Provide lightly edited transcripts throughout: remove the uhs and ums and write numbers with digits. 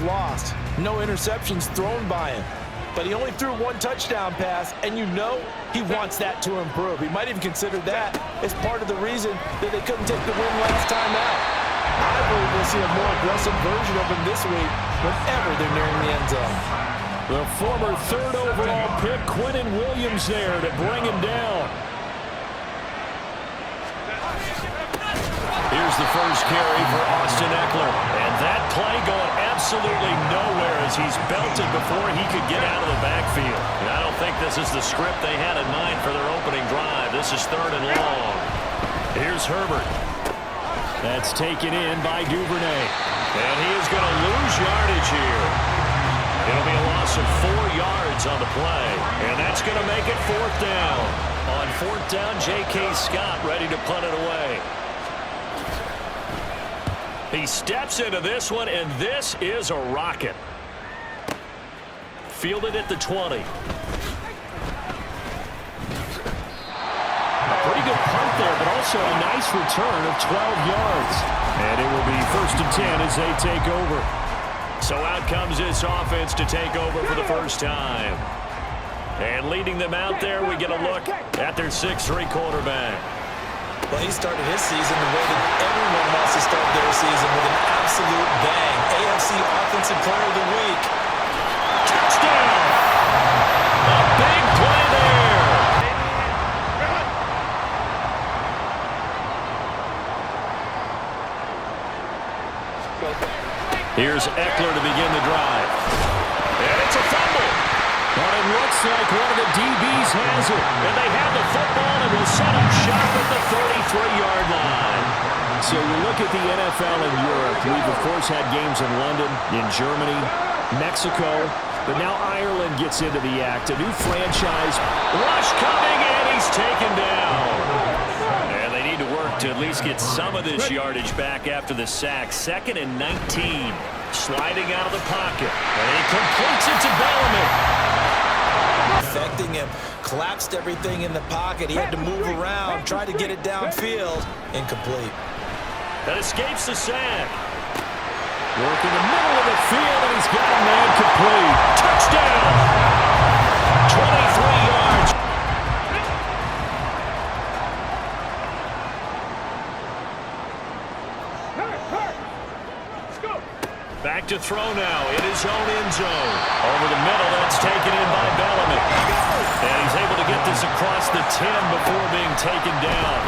yards lost. No interceptions thrown by him. But he only threw one touchdown pass, and you know he wants that to improve. He might even consider that as part of the reason that they couldn't take the win last time out. I believe we'll see a more aggressive version of him this week whenever they're nearing the end zone. The former third overall pick, Quinnen Williams, there to bring him down. Here's the first carry for Austin Ekeler. And that play going absolutely nowhere as he's belted before he could get out of the backfield. And I don't think this is the script they had in mind for their opening drive. This is 3rd and long. Here's Herbert. That's taken in by Duvernay. And he is going to lose yardage here. It'll be a loss of 4 yards on the play. And that's going to make it 4th down. On 4th down, J.K. Scott ready to punt it away. He steps into this one, and this is a rocket. Fielded at the 20. A pretty good punt there, but also a nice return of 12 yards. And it will be 1st and 10 as they take over. So out comes this offense to take over for the first time. And leading them out there, we get a look at their 6'3" quarterback. Well, he started his season the way that everyone wants to start their season, with an absolute bang. AFC Offensive Player of the Week. Touchdown! A big play there. Here's Ekeler to begin the drive. And it's a fumble. But it looks like one of the DBs has it. And they have the football and will set up shop at the 33-yard line. So you look at the NFL in Europe. We've, of course, had games in London, in Germany, Mexico. But now Ireland gets into the act. A new franchise. Rush coming, and he's taken down. And they need to work to at least get some of this yardage back after the sack. 2nd and 19. Sliding out of the pocket. And he completes it to Bellamy. Affecting him, collapsed everything in the pocket. He had to move around, try to get it downfield. Incomplete. That escapes the sack. Work in the middle of the field, and he's got a man complete. Touchdown! 23 yards. Back to throw now in his own end zone. Over the middle, that's taken in by Bellamy. And he's able to get this across the 10 before being taken down.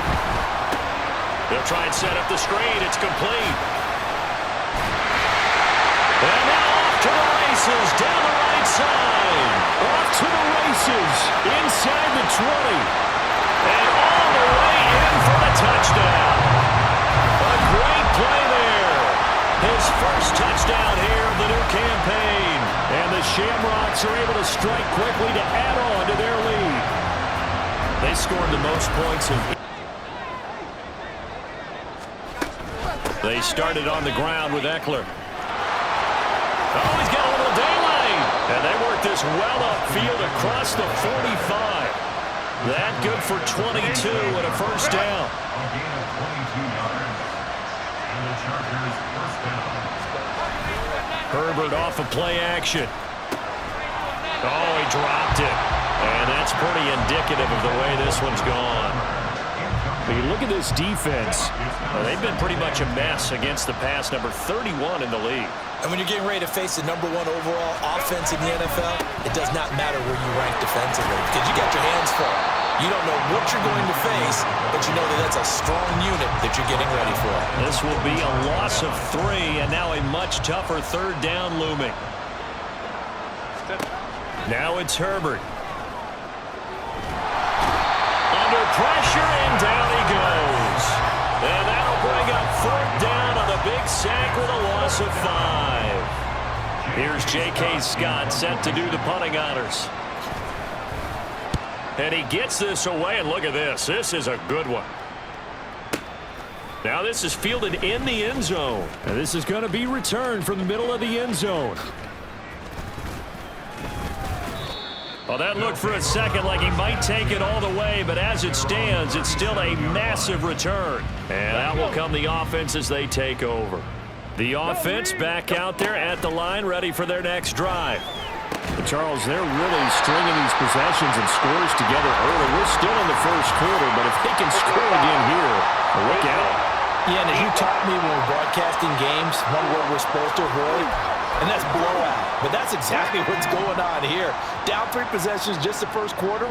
They'll try and set up the screen. It's complete. And now off to the races, down the right side. Off to the races, inside the 20. And all the way in for the touchdown. A great play there. His first touchdown here of the new campaign. And the Shamrocks are able to strike quickly to add on to their lead. They scored the most points of... They started on the ground with Ekeler. Oh, he's got a little daylight. And they work this well upfield across the 45. That good for 22 and a first down. Herbert off of play action. Oh, he dropped it. And that's pretty indicative of the way this one's gone. But you look at this defense, they've been pretty much a mess against the pass, number 31 in the league. And when you're getting ready to face the #1 overall offense in the NFL, it does not matter where you rank defensively because you got your hands full. You don't know what you're going to face, but you know that that's a strong unit that you're getting ready for. This will be a loss of 3, and now a much tougher 3rd down looming. Now it's Herbert. Under pressure, and down he goes. And that'll bring up 4th down on the big sack with a loss of 5. Here's J.K. Scott set to do the punting honors. And he gets this away, and look at this. This is a good one. Now this is fielded in the end zone. And this is going to be returned from the middle of the end zone. Well, that looked for a second like he might take it all the way, but as it stands, it's still a massive return. And out will come the offense as they take over. The offense back out there at the line, ready for their next drive. But Charles, they're really stringing these possessions and scores together early. We're still in the first quarter, but if they can score again here, look out. Yeah, and as you taught me when we're broadcasting games, one word we're supposed to avoid, and that's blowout. But that's exactly what's going on here. Down 3 possessions just the first quarter.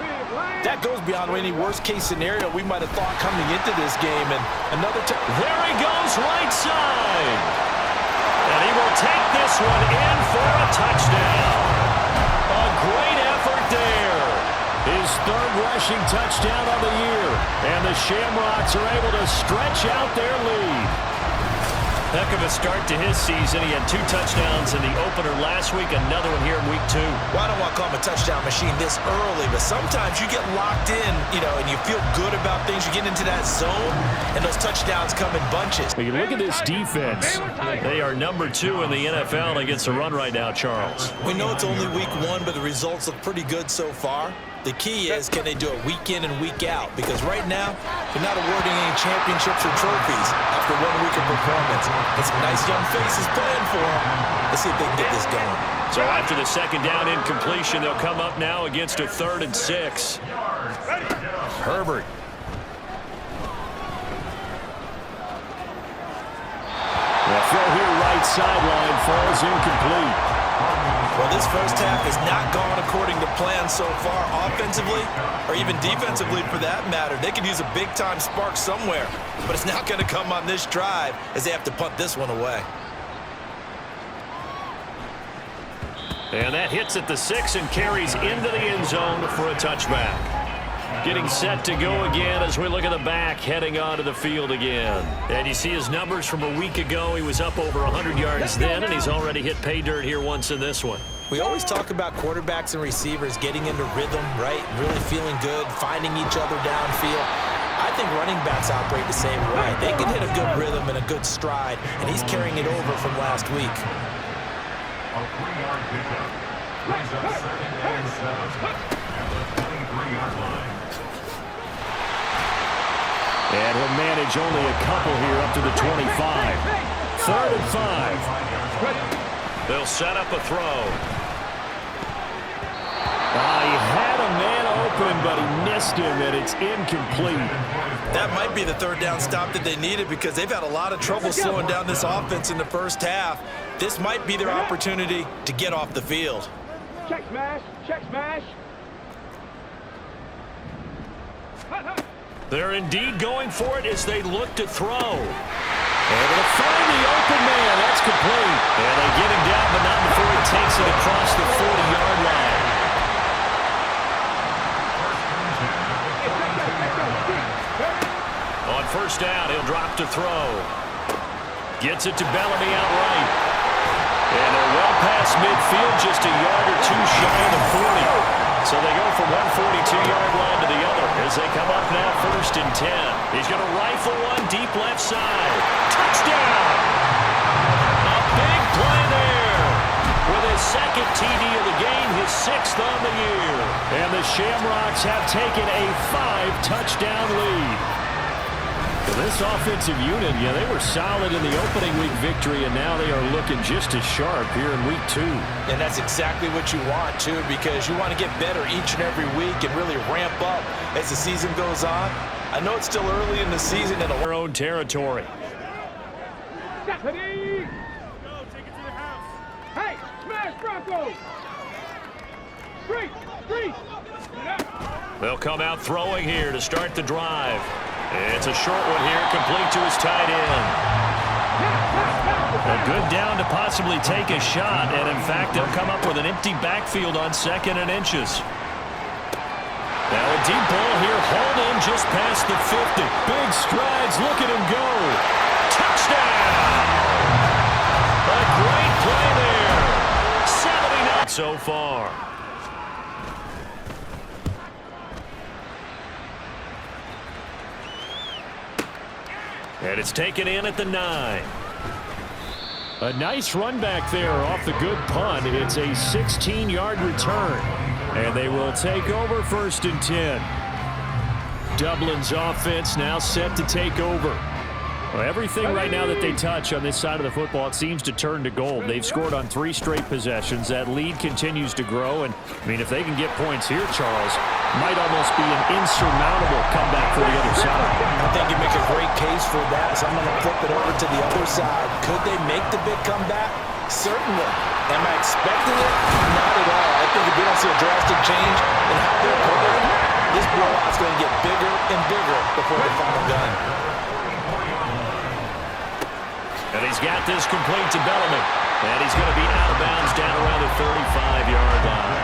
That goes beyond any worst-case scenario we might have thought coming into this game. And another time. There he goes, right side. And he will take this one in for a touchdown. A great effort there. His 3rd rushing touchdown of the year. And the Shamrocks are able to stretch out their lead. Heck of a start to his season. He had 2 touchdowns in the opener last week, another one here in week 2. Well, I don't want to call him a touchdown machine this early, but sometimes you get locked in, and you feel good about things. You get into that zone, and those touchdowns come in bunches. When you look at this defense, they are number 2 in the NFL against the run right now, Charles. We know it's only week 1, but the results look pretty good so far. The key is, can they do it week in and week out? Because right now, they're not awarding any championships or trophies after 1 week of performance. But some nice young faces playing for them. Let's see if they can get this going. So after the 2nd down incompletion, they'll come up now against a 3rd and 6. Herbert. The throw here right sideline falls incomplete. Well, this first half has not gone according to plan so far, offensively or even defensively for that matter. They could use a big-time spark somewhere, but it's not going to come on this drive as they have to punt this one away. And that hits at the 6 and carries into the end zone for a touchback. Getting set to go again as we look at the back, heading onto the field again. And you see his numbers from a week ago. He was up over 100 yards then, and he's already hit pay dirt here once in this one. We always talk about quarterbacks and receivers getting into rhythm, right? Really feeling good, finding each other downfield. I think running backs operate the same way. They can hit a good rhythm and a good stride, and he's carrying it over from last week. A 3-yard pickup. Brings up 2nd and 7 at the 23-yard line. And he'll manage only a couple here up to the 25. 3rd and 5. They'll set up a throw. He had a man open, but he missed him, and it's incomplete. That might be the 3rd down stop that they needed because they've had a lot of trouble slowing down this offense in the first half. This might be their opportunity to get off the field. Check smash, check smash. They're indeed going for it as they look to throw. Able to find the open man. That's complete. And they get him down, but not before he takes it across the 40-yard line. On 1st down, he'll drop to throw. Gets it to Bellamy outright. And they're well past midfield, just a yard or 2 shy of the 40. So they go from one 42-yard line to the other as they come up now 1st and 10. He's going to rifle one deep left side. Touchdown! A big play there with his 2nd TD of the game, his 6th on the year. And the Shamrocks have taken a 5-touchdown lead. This offensive unit, they were solid in the opening week victory, and now they are looking just as sharp here in week 2. And that's exactly what you want, too, because you want to get better each and every week and really ramp up as the season goes on. I know it's still early in the season in their own territory. Stephanie! Go, take it to the house. Hey, smash Broncos! Street! They'll come out throwing here to start the drive. It's a short one here, complete to his tight end. A good down to possibly take a shot, and in fact, they'll come up with an empty backfield on 2nd and inches. Now a deep ball here, hauled in just past the 50. Big strides, look at him go. Touchdown! A great play there. 79 so far. And it's taken in at the 9. A nice run back there off the good punt. It's a 16-yard return. And they will take over 1st and 10. Dublin's offense now set to take over. Well, everything right now that they touch on this side of the football, it seems to turn to gold. They've scored on 3 straight possessions. That lead continues to grow. And, I mean, if they can get points here, Charles, might almost be an insurmountable comeback for the other side. I think you make a great case for that. So I'm going to flip it over to the other side. Could they make the big comeback? Certainly. Am I expecting it? Not at all. I think if we don't see a drastic change in how they're playing, this blowout's going to get bigger and bigger before the final gun. And he's got this complete to Bellamy. And he's going to be out of bounds down around the 35-yard line.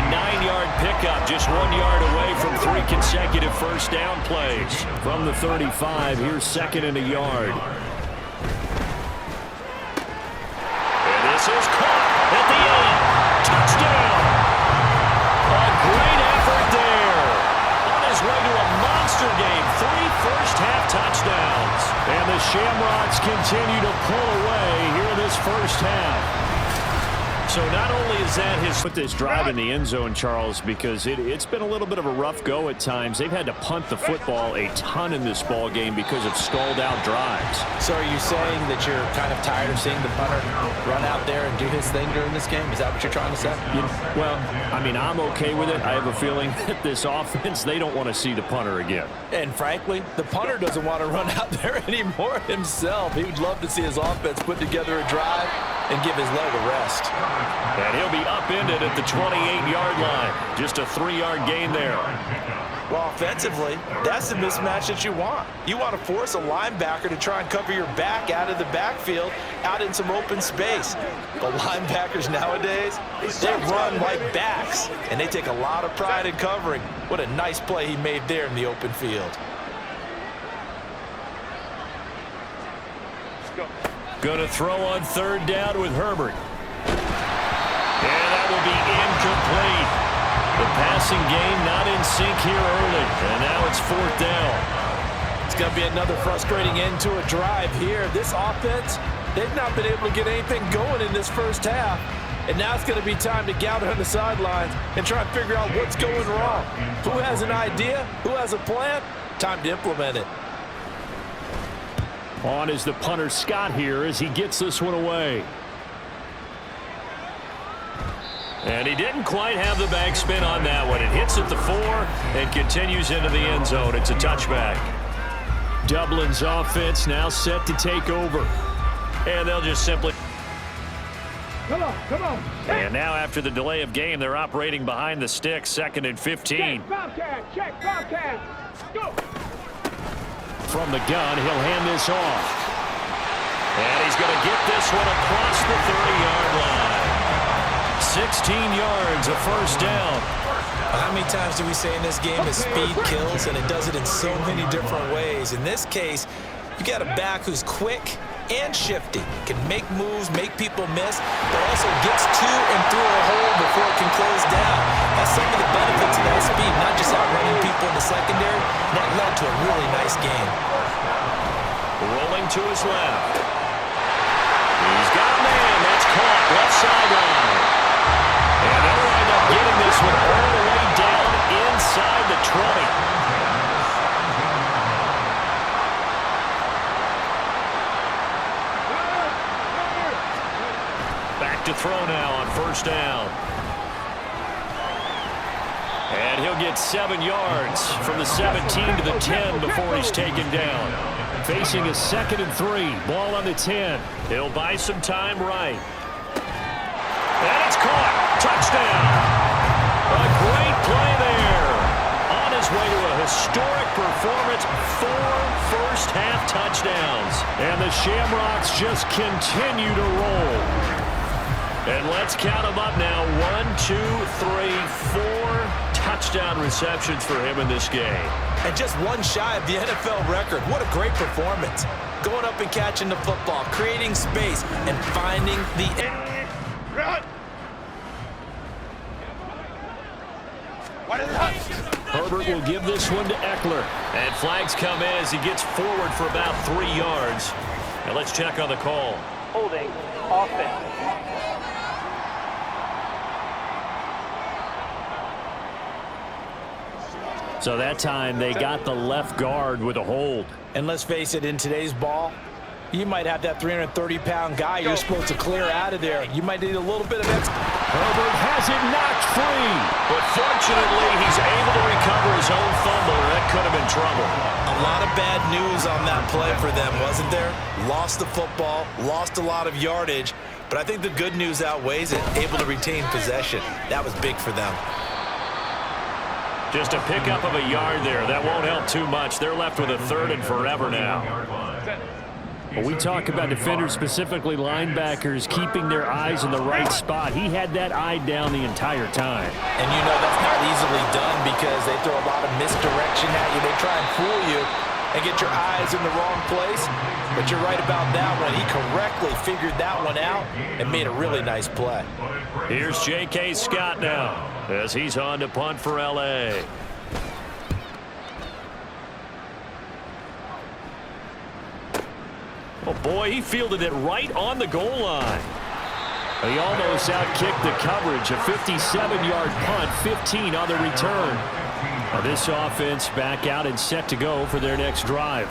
A 9-yard pickup, just 1 yard away from 3 consecutive first down plays. From the 35, here's 2nd and a yard. And this is caught at the end. Touchdown! A great effort there. On his way to a monster game. 3 first-half touchdowns. And the Shamrocks continue to pull away here in this first half. So not only is that his put this drive in the end zone, Charles, because it's been a little bit of a rough go at times. They've had to punt the football a ton in this ball game because of stalled-out drives. So are you saying that you're kind of tired of seeing the punter run out there and do his thing during this game? Is that what you're trying to say? Well, I mean, I'm okay with it. I have a feeling that this offense, they don't want to see the punter again. And frankly, the punter doesn't want to run out there anymore himself. He would love to see his offense put together a drive and give his leg a rest. And he'll be upended at the 28-yard line. Just a 3-yard gain there. Well, offensively, that's the mismatch that you want. You want to force a linebacker to try and cover your back out of the backfield, out in some open space. But linebackers nowadays, they run like backs, and they take a lot of pride in covering. What a nice play he made there in the open field. Going to throw on 3rd down with Herbert. And that will be incomplete. The passing game not in sync here early. And now it's 4th down. It's going to be another frustrating end to a drive here. This offense, they've not been able to get anything going in this first half. And now it's going to be time to gather on the sidelines and try and figure out what's going wrong. Who has an idea? Who has a plan? Time to implement it. On is the punter Scott here as he gets this one away. And he didn't quite have the backspin on that one. It hits at the 4 and continues into the end zone. It's a touchback. Dublin's offense now set to take over. And they'll just simply... Come on. And now after the delay of game, they're operating behind the sticks, 2nd and 15. Check Bobcat. Go. From the gun, he'll hand this off. And he's going to get this one across the 30-yard line. 16 yards, a first down. How many times do we say in this game that speed kills, and it does it in so many different ways? In this case, you got a back who's quick and shifty, can make moves, make people miss, but also gets to and through a hole before it can close down. That's some of the benefits of that speed, not just outrunning people in the secondary. That led to a really nice game. Rolling to his left. He's got a man. That's caught. Left sideline. And they'll wind up getting this one all the way down inside the 20. Back to throw now on first down. And he'll get 7 yards from the 17 to the 10 before he's taken down. Facing a 2nd and 3. Ball on the 10. He'll buy some time right. And it's caught. Touchdown. A great play there. On his way to a historic performance. 4 first-half touchdowns. And the Shamrocks just continue to roll. And let's count them up now. 1, 2, 3, 4 touchdown receptions for him in this game. And just one shy of the NFL record. What a great performance. Going up and catching the football, creating space, and finding the end. Herbert will give this one to Eckler. And flags come in as he gets forward for about 3 yards. Now let's check on the call. Holding offense. So that time they got the left guard with a hold. And let's face it, in today's ball, you might have that 330-pound guy you're supposed to clear out of there. You might need a little bit of extra. Herbert has it knocked free. But fortunately, he's able to recover his own fumble, or that could have been trouble. A lot of bad news on that play for them, wasn't there? Lost the football, lost a lot of yardage, but I think the good news outweighs it. Able to retain possession. That was big for them. Just a pickup of a yard there. That won't help too much. They're left with a 3rd and forever now. When we talk about defenders, specifically linebackers, keeping their eyes in the right spot, he had that eye down the entire time. And you know that's not easily done because they throw a lot of misdirection at you. They try and fool you and get your eyes in the wrong place. But you're right about that one. He correctly figured that one out and made a really nice play. Here's J.K. Scott now as he's on to punt for L.A. Oh, boy, he fielded it right on the goal line. He almost outkicked the coverage. A 57-yard punt, 15 on the return. Now this offense back out and set to go for their next drive.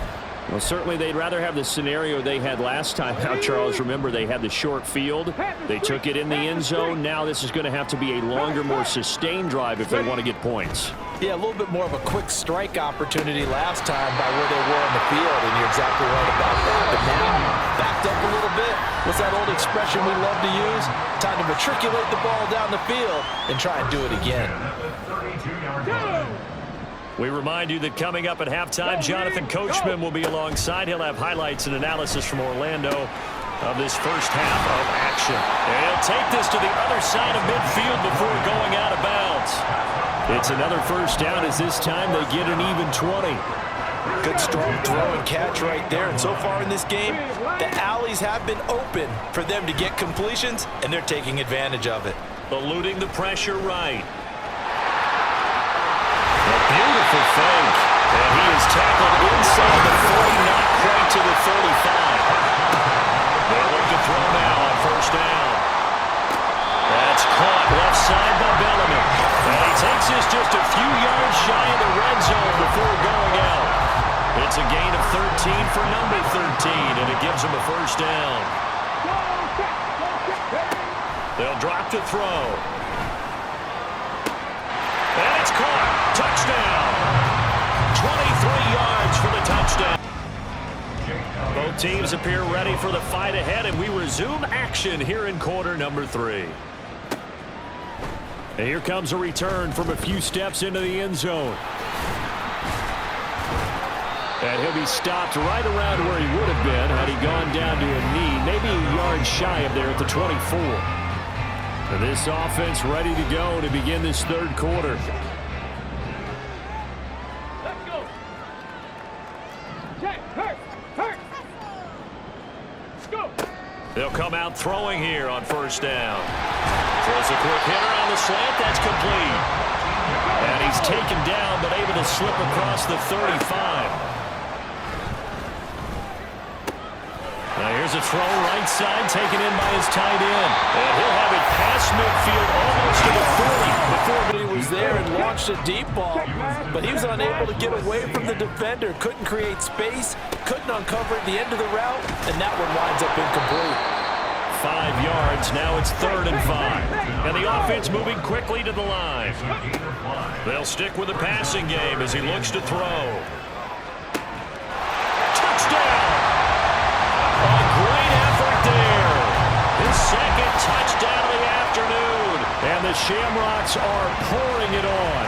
Well, certainly they'd rather have the scenario they had last time out, Charles. Remember, they had the short field. They took it in the end zone. Now this is going to have to be a longer, more sustained drive if they want to get points. Yeah, a little bit more of a quick strike opportunity last time by where they were on the field, and you're exactly right about that. But now, backed up a little bit. What's that old expression we love to use? Time to matriculate the ball down the field and try and do it again. We remind you that coming up at halftime, Jonathan Coachman will be alongside. He'll have highlights and analysis from Orlando of this first half of action. And he'll take this to the other side of midfield before going out of bounds. It's another first down as this time they get an even 20. Good strong throw and catch right there. And so far in this game, the alleys have been open for them to get completions, and they're taking advantage of it. Eluding the pressure right. Beautiful fake. And he is tackled inside the 40, not quite to the 35. They look to throw now on first down. That's caught left side by Bellamy. And he takes this just a few yards shy of the red zone before going out. It's a gain of 13 for number 13, and it gives him a first down. They'll drop to throw. And it's caught. Touchdown. 23 yards for the touchdown. Both teams appear ready for the fight ahead, and we resume action here in quarter number 3. And here comes a return from a few steps into the end zone. And he'll be stopped right around where he would have been had he gone down to a knee, maybe a yard shy of there at the 24. And this offense ready to go to begin this third quarter. They'll come out throwing here on first down. Throws a quick hitter on the slant. That's complete. And he's taken down, but able to slip across the 35. Now here's a throw right side taken in by his tight end. And he'll have it past midfield almost to the 40 before He was there and launched a deep ball, but he was unable to get away from the defender. Couldn't create space, couldn't uncover at the end of the route, and that one winds up incomplete. 5 yards. Now it's 3rd and 5. And the offense moving quickly to the line. They'll stick with the passing game as he looks to throw. Touchdown! A great effort there. His second touchdown of the afternoon. And the Shamrocks are pouring it on.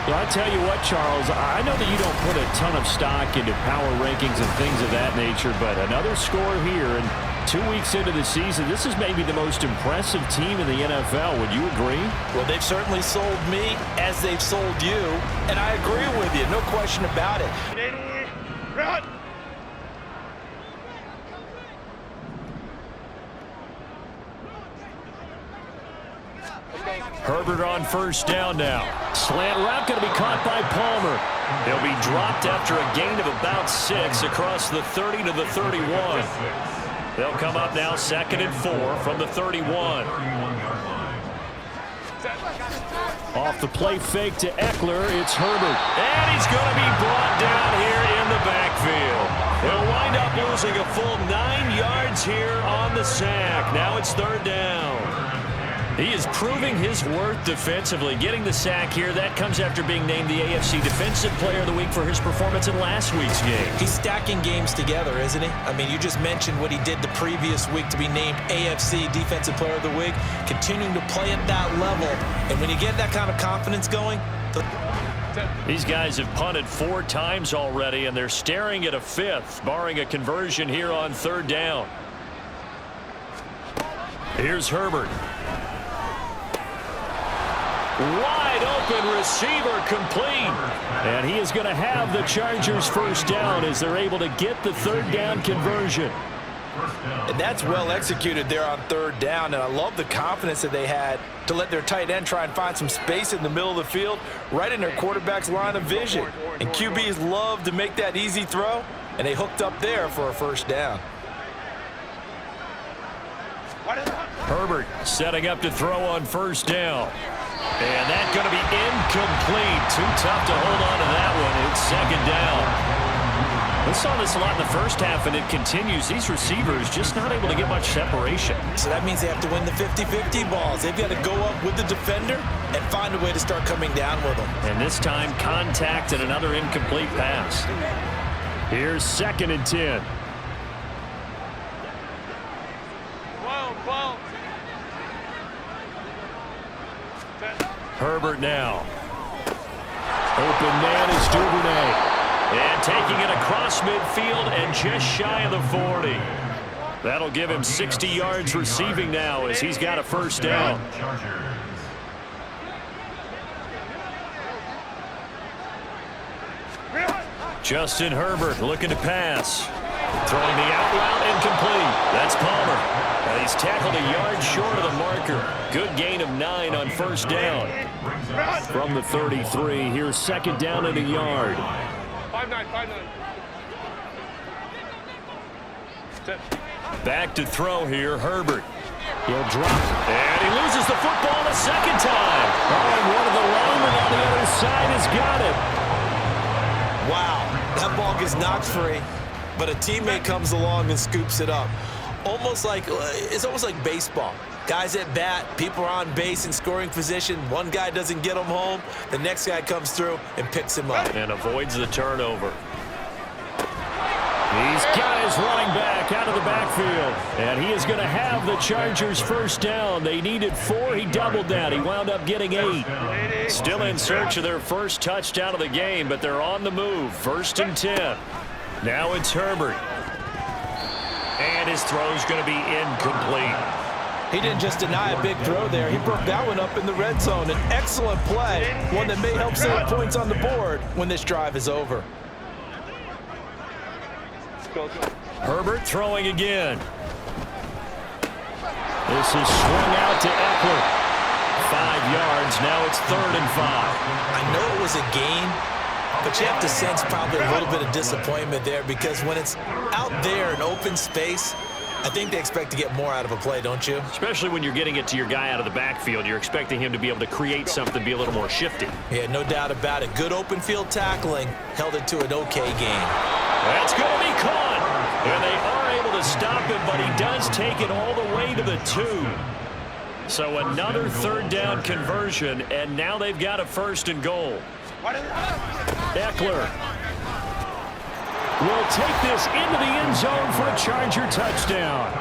Well, I tell you what, Charles, I know that you don't put a ton of stock into power rankings and things of that nature, but another score here, and 2 weeks into the season, this is maybe the most impressive team in the NFL. Would you agree? Well, they've certainly sold me as they've sold you, and I agree with you, no question about it. Run! Herbert on first down now. Slant route going to be caught by Palmer. He'll be dropped after a gain of about 6 across the 30 to the 31. They'll come up now 2nd and 4 from the 31. Off the play fake to Eckler, it's Herbert. And he's going to be brought down here in the backfield. He'll wind up losing a full 9 yards here on the sack. Now it's third down. He is proving his worth defensively. Getting the sack here, that comes after being named the AFC Defensive Player of the Week for his performance in last week's game. He's stacking games together, isn't he? I mean, you just mentioned what he did the previous week to be named AFC Defensive Player of the Week, continuing to play at that level. And when you get that kind of confidence going, these guys have punted 4 times already, and they're staring at a 5th, barring a conversion here on third down. Here's Herbert. Wide open receiver complete. And he is going to have the Chargers first down as they're able to get the third down conversion. And that's well executed there on third down. And I love the confidence that they had to let their tight end try and find some space in the middle of the field, right in their quarterback's line of vision. And QBs love to make that easy throw, and they hooked up there for a first down. Herbert setting up to throw on first down. And that's going to be incomplete. Too tough to hold on to that one. It's second down. We saw this a lot in the first half, and it continues. These receivers just not able to get much separation. So that means they have to win the 50-50 balls. They've got to go up with the defender and find a way to start coming down with them. And this time, contact and another incomplete pass. Here's 2nd and 10. Herbert now. Open man is Duvernay. And taking it across midfield and just shy of the 40. That'll give him 60 yards receiving now as he's got a first down. Justin Herbert looking to pass. Throwing the out route incomplete. That's Palmer. And he's tackled a yard short of the marker. Good gain of 9 on first down. From the 33, here's second down and a yard. 5-9. Back to throw here, Herbert. He'll drop. And he loses the football a second time. Oh, and one of the linemen on the other side has got it. Wow, that ball gets knocked free, but a teammate comes along and scoops it up. It's almost like baseball. Guys at bat, people are on base in scoring position. One guy doesn't get him home. The next guy comes through and picks him up. And avoids the turnover. These guys running back out of the backfield. And he is going to have the Chargers first down. They needed 4. He doubled that. He wound up getting 8. Still in search of their first touchdown of the game, but they're on the move. 1st and 10. Now it's Herbert. And his throw's going to be incomplete. He didn't just deny a big throw there. He broke that one up in the red zone. An excellent play, one that may help save points on the board when this drive is over. Herbert throwing again. This is swung out to Eckler. 5 yards. Now it's 3rd and 5. I know it was a gain, but you have to sense probably a little bit of disappointment there because when it's out there in open space, I think they expect to get more out of a play, don't you? Especially when you're getting it to your guy out of the backfield. You're expecting him to be able to create something, be a little more shifty. Yeah, no doubt about it. Good open field tackling held it to an okay game. That's going to be caught. And they are able to stop him, but he does take it all the way to the 2. So another third down conversion, and now they've got a 1st and goal. Eckler will take this into the end zone for a Charger touchdown.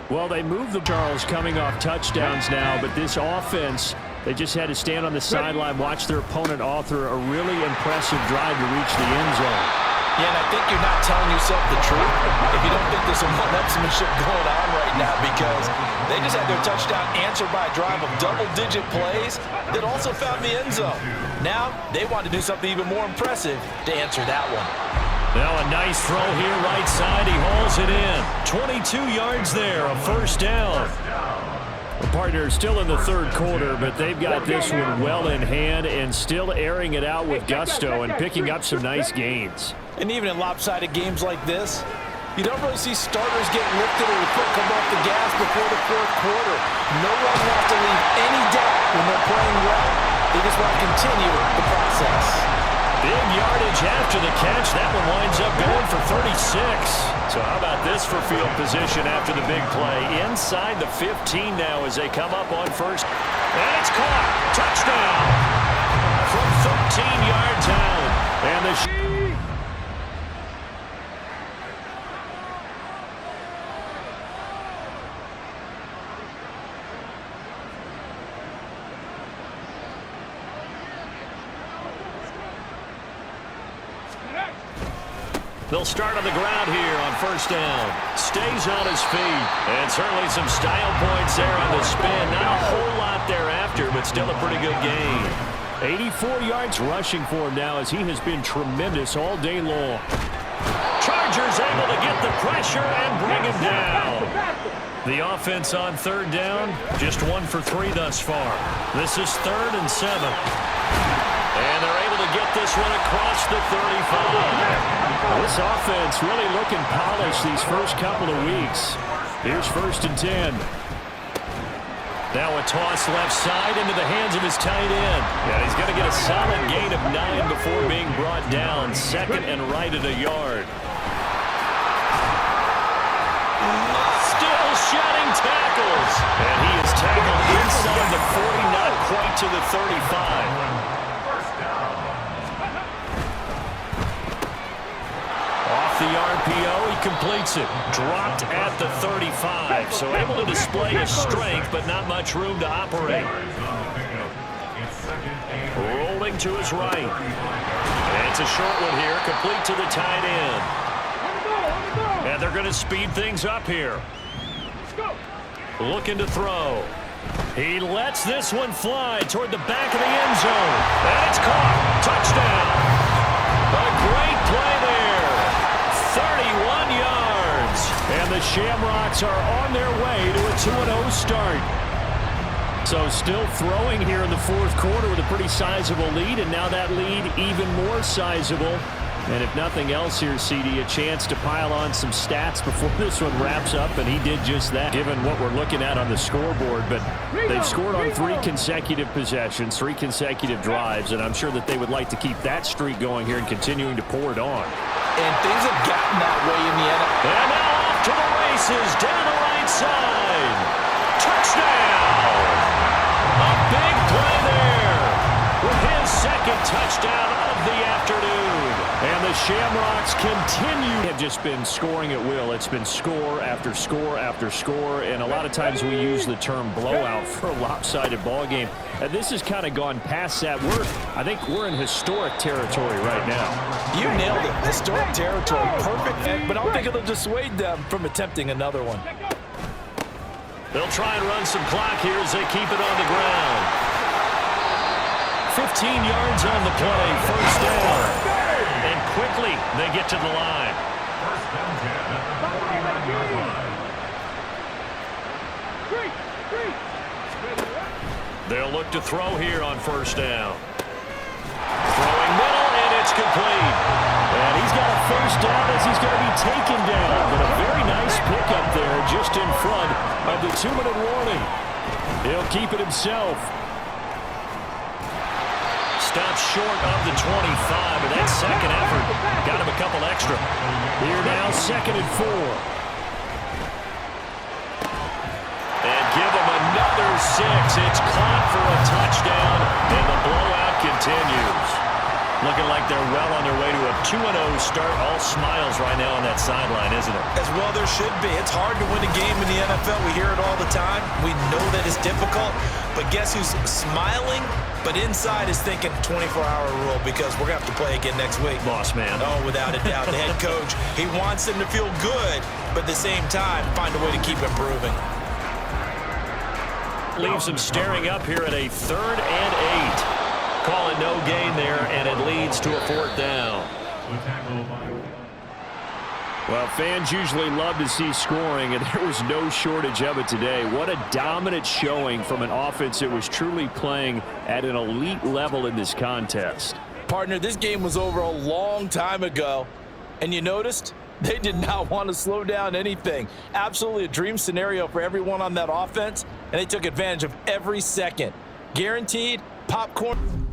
Well, they moved the Charles coming off touchdowns now, but this offense, they just had to stand on the sideline, watch their opponent author a really impressive drive to reach the end zone. Yeah, and I think you're not telling yourself the truth if you don't think there's some one-upsmanship going on right now because they just had their touchdown answered by a drive of double-digit plays that also found the end zone. Now, they want to do something even more impressive to answer that one. Now a nice throw here right side. He hauls it in. 22 yards there, a first down. The partner still in the third quarter, but they've got this one well in hand and still airing it out with gusto and picking up some nice gains. And even in lopsided games like this, you don't really see starters get lifted or the foot come off the gas before the fourth quarter. No one wants to leave any doubt when they're playing well. They just want to continue the process. Big yardage after the catch. That one winds up going for 36. So how about this for field position after the big play? Inside the 15 now as they come up on first. And it's caught. Touchdown. From 13 yards out. And the They'll start on the ground here on first down. Stays on his feet. And certainly some style points there on the spin. Not a whole lot thereafter, but still a pretty good gain. 84 yards rushing for him now as he has been tremendous all day long. Chargers able to get the pressure and bring him down. The offense on third down, just 1 for 3 thus far. This is 3rd and 7. And they're able to get this one across the 35. This offense really looking polished these first couple of weeks. Here's 1st and 10. Now a toss left side into the hands of his tight end. And he's going to get a solid gain of 9 before being brought down. 2nd and right at a yard. Still shedding tackles. And he is tackled inside the 40, not quite to the 35. The RPO, he completes it. Dropped at the 35. So able to display his strength, but not much room to operate. Rolling to his right. And it's a short one here, complete to the tight end. And they're going to speed things up here. Looking to throw. He lets this one fly toward the back of the end zone. And it's caught. Touchdown. A great play there. 31 yards. And the Shamrocks are on their way to a 2-0 start. So still throwing here in the 4th quarter with a pretty sizable lead, and now that lead even more sizable. And if nothing else here, CD, a chance to pile on some stats before this one wraps up, and he did just that, given what we're looking at on the scoreboard. But they've scored on 3 consecutive possessions, 3 consecutive drives, and I'm sure that they would like to keep that streak going here and continuing to pour it on. And things have gotten that way in the NFL. And now off to the races, down the right side. Touchdown! A big play there with his 2nd touchdown of the afternoon. And the Shamrocks continue. Have just been scoring at will. It's been score after score after score, and a lot of times we use the term blowout for a lopsided ball game. And this has kind of gone past that. I think we're in historic territory right now. You nailed it. Historic territory. Perfect. But I don't think it'll dissuade them from attempting another one. They'll try and run some clock here as they keep it on the ground. 15 yards on the play. First down. And quickly they get to the line. 1st and 10 at the 49-yard line. They'll look to throw here on first down. Throwing middle, and it's complete. And he's got a first down as he's going to be taken down. But a very nice pickup there just in front of the 2-minute warning. He'll keep it himself. Stops short of the 25, but that 2nd effort got him a couple extra. Here now, 2nd and 4. And give him another 6. It's caught for a touchdown, and the blowout continues. Looking like they're well on their way to a 2-0 start. All smiles right now on that sideline, isn't it? As well there should be. It's hard to win a game in the NFL. We hear it all the time. We know that it's difficult. But guess who's smiling? But inside is thinking 24-hour rule because we're going to have to play again next week. Boss man. Oh, without a doubt. The head coach, he wants them to feel good, but at the same time, find a way to keep improving. Leaves them staring up here at a 3rd and 8. Calling no gain there, and it leads to a 4th down. Well, fans usually love to see scoring, and there was no shortage of it today. What a dominant showing from an offense that was truly playing at an elite level in this contest. Partner, this game was over a long time ago, And you noticed they did not want to slow down anything. Absolutely a dream scenario for everyone on that offense, and they took advantage of every second. Guaranteed popcorn.